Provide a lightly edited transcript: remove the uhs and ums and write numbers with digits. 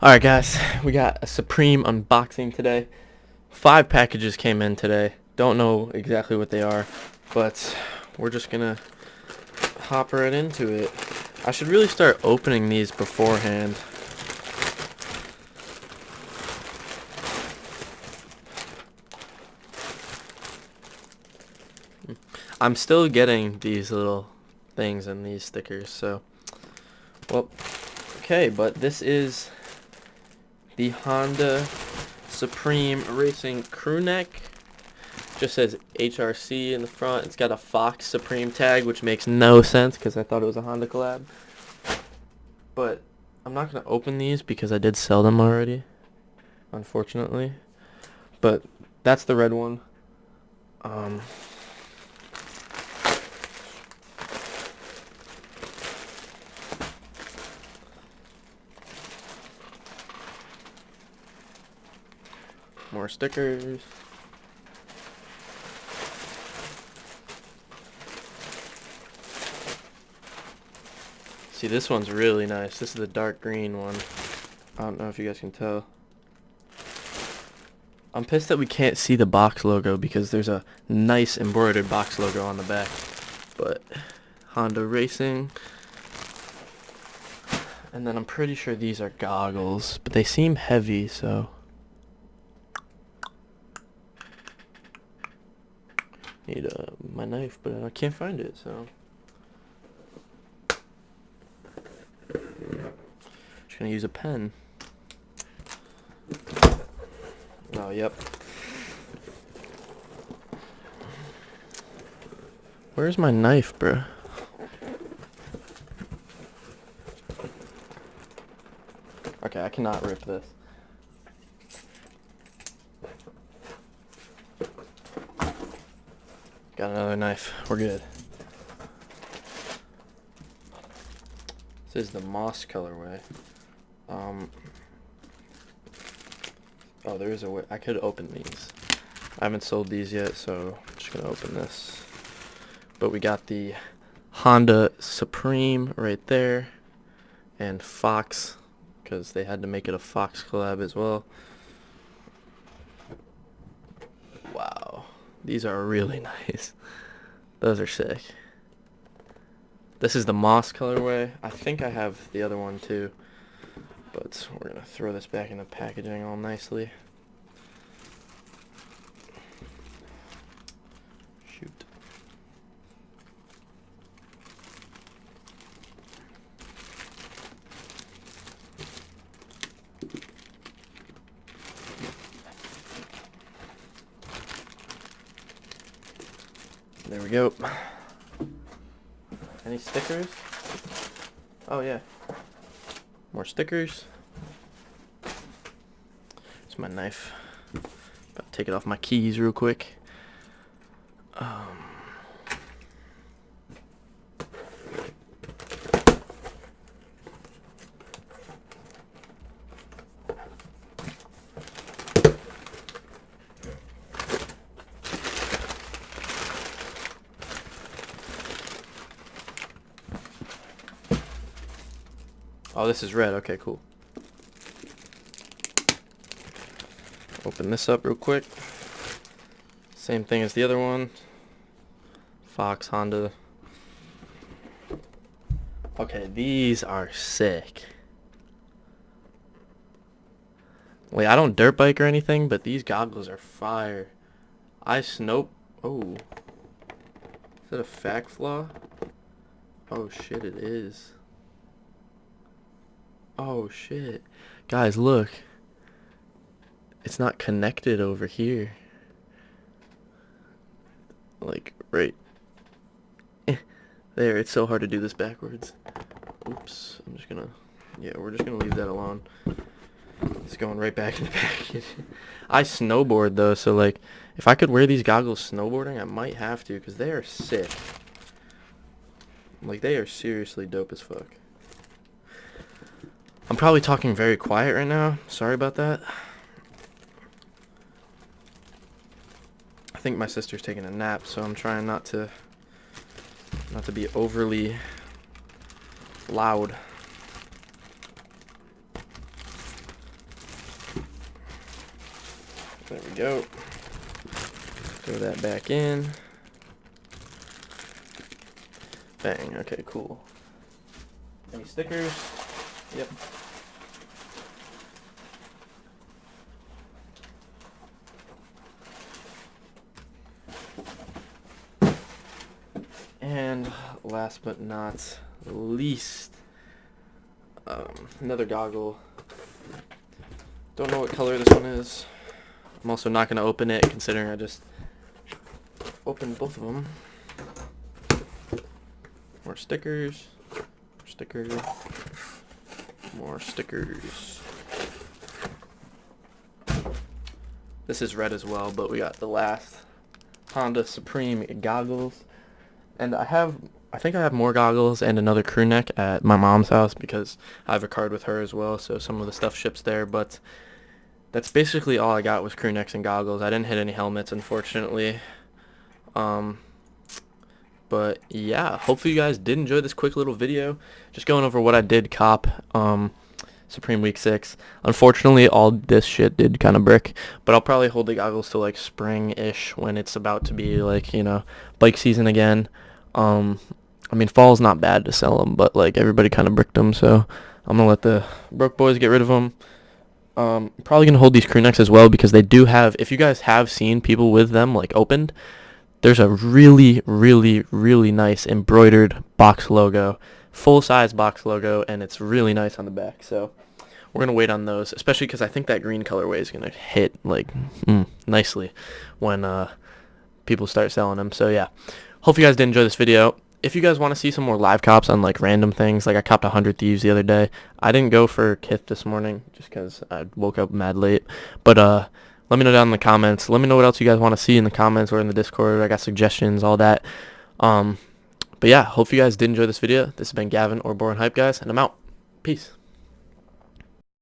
Alright guys, we got a Supreme unboxing today. 5 packages came in today. Don't know exactly what they are, but we're just gonna hop right into it. I should really start opening these beforehand. I'm still getting these little things and these stickers, so well, okay, but this is the Honda Supreme Racing crew neck. Just says HRC in the front. It's got a Fox Supreme tag, which makes no sense because I thought it was a Honda collab. But I'm not going to open these because I did sell them already, unfortunately. But that's the red one. More stickers. See, this one's really nice. This is the dark green one. I don't know if you guys can tell. I'm pissed that we can't see the box logo because there's a nice embroidered box logo on the back. But Honda Racing. And then I'm pretty sure these are goggles, but they seem heavy, so need my knife, but I can't find it, so just gonna use a pen. Oh, yep. Where's my knife, bro? Okay, I cannot rip this. Got another knife. We're good. This is the moss colorway. Oh, there is a way. I could open these. I haven't sold these yet, so I'm just gonna open this. But we got the Honda Supreme right there, and Fox, because they had to make it a Fox collab as well. Wow, these are really nice. Those are sick. This is the moss colorway. I think I have the other one too, but we're gonna throw this back in the packaging all nicely. Shoot. There we go. Any stickers? Oh yeah. More stickers. It's my knife. About to take it off my keys real quick. Oh, this is red. Okay, cool. Open this up real quick. Same thing as the other one. Fox, Honda. Okay, these are sick. Wait, I don't dirt bike or anything, but these goggles are fire. Oh. Is that a fact flaw? Oh shit, it is. Oh shit. Guys, look. It's not connected over here. Like, right there. It's so hard to do this backwards. Oops. I'm just gonna... Yeah, we're just gonna leave that alone. It's going right back in the package. I snowboard, though, so, like, if I could wear these goggles snowboarding, I might have to, because they are sick. Like, they are seriously dope as fuck. I'm probably talking very quiet right now. Sorry about that. I think my sister's taking a nap, so I'm trying not to be overly loud. There we go. Throw that back in. Bang. Okay, cool. Any stickers? Yep. And last but not least, another goggle. Don't know what color this one is. I'm also not going to open it, considering I just opened both of them. More stickers. Stickers. More stickers. This is red as well, but we got the last Honda Supreme goggles. And I think I have more goggles and another crew neck at my mom's house because I have a card with her as well, so some of the stuff ships there. But that's basically all I got was crew necks and goggles. I didn't hit any helmets, unfortunately. But yeah, hopefully you guys did enjoy this quick little video. Just going over what I did cop Supreme Week 6. Unfortunately, all this shit did kind of brick, but I'll probably hold the goggles till like spring-ish when it's about to be like, you know, bike season again. I mean, fall's not bad to sell them, but like everybody kind of bricked them, so I'm gonna let the broke boys get rid of them. Probably gonna hold these crew necks as well because they do have, if you guys have seen people with them like opened, there's a really, really, really nice embroidered box logo, full-size box logo, and it's really nice on the back. So we're going to wait on those, especially because I think that green colorway is going to hit like nicely when people start selling them. So yeah, hope you guys did enjoy this video. If you guys want to see some more live cops on like random things, like I copped 100 Thieves the other day. I didn't go for Kith this morning just because I woke up mad late. But let me know down in the comments. Let me know what else you guys want to see in the comments or in the Discord. I got suggestions, all that. But yeah, hope you guys did enjoy this video. This has been Gavin or BornHype, guys, and I'm out. Peace.